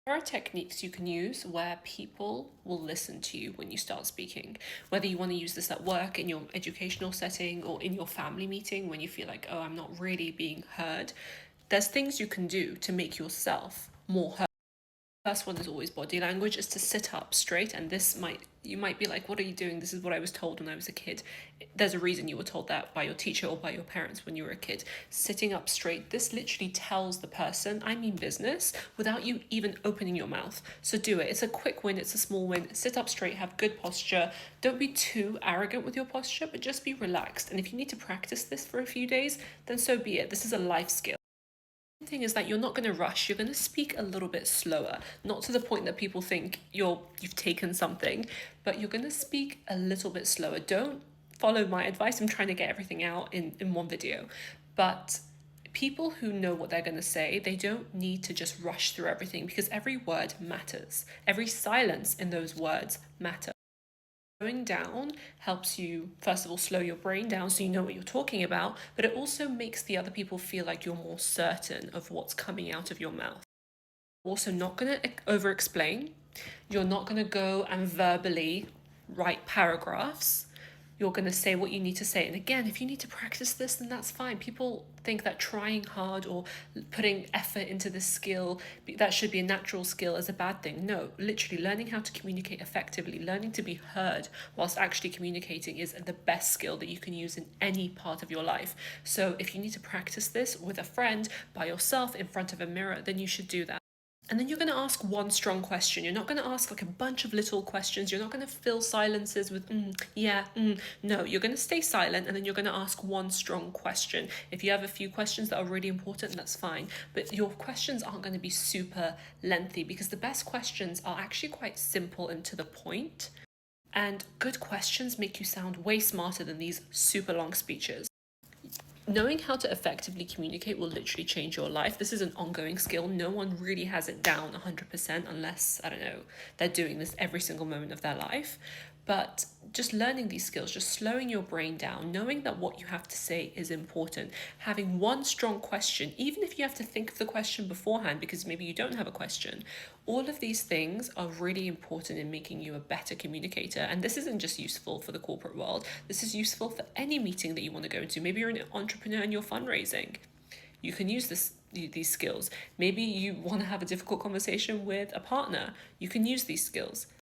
There are techniques you can use where people will listen to you when you start speaking. Whether you want to use this at work, in your educational setting, or in your family meeting when you feel like, oh, I'm not really being heard, there's things you can do to make yourself more heard. First one is always body language, is to sit up straight, and you might be like, what are you doing? This is what I was told when I was a kid. There's a reason you were told that by your teacher or by your parents when you were a kid. Sitting up straight, this literally tells the person, I mean business, without you even opening your mouth. So do it. It's a quick win, it's a small win. Sit up straight, have good posture. Don't be too arrogant with your posture, but just be relaxed. And if you need to practice this for a few days, then so be it. This is a life skill. The thing is that you're not going to rush. You're going to speak a little bit slower, not to the point that people think you've taken something, but you're going to speak a little bit slower. Don't follow my advice. I'm trying to get everything out in one video, but people who know what they're going to say, they don't need to just rush through everything, because every word matters. Every silence in those words matters. Slowing down helps you, first of all, slow your brain down so you know what you're talking about, but it also makes the other people feel like you're more certain of what's coming out of your mouth. Also, not going to over explain. You're not going to go and verbally write paragraphs. You're going to say what you need to say. And again, if you need to practice this, then that's fine. People think that trying hard or putting effort into this skill, that should be a natural skill, is a bad thing. No, literally learning how to communicate effectively, learning to be heard whilst actually communicating is the best skill that you can use in any part of your life. So if you need to practice this with a friend, by yourself, in front of a mirror, then you should do that. And then you're going to ask one strong question. You're not going to ask like a bunch of little questions. You're not going to fill silences with, yeah, No, you're going to stay silent, and then you're going to ask one strong question. If you have a few questions that are really important, that's fine. But your questions aren't going to be super lengthy, because the best questions are actually quite simple and to the point. And good questions make you sound way smarter than these super long speeches. Knowing how to effectively communicate will literally change your life. This is an ongoing skill. No one really has it down 100% unless, I don't know, they're doing this every single moment of their life. But just learning these skills, just slowing your brain down, knowing that what you have to say is important, having one strong question, even if you have to think of the question beforehand because maybe you don't have a question, all of these things are really important in making you a better communicator. And this isn't just useful for the corporate world, this is useful for any meeting that you want to go into. Maybe you're an entrepreneur and you're fundraising. You can use these skills. Maybe you want to have a difficult conversation with a partner. You can use these skills.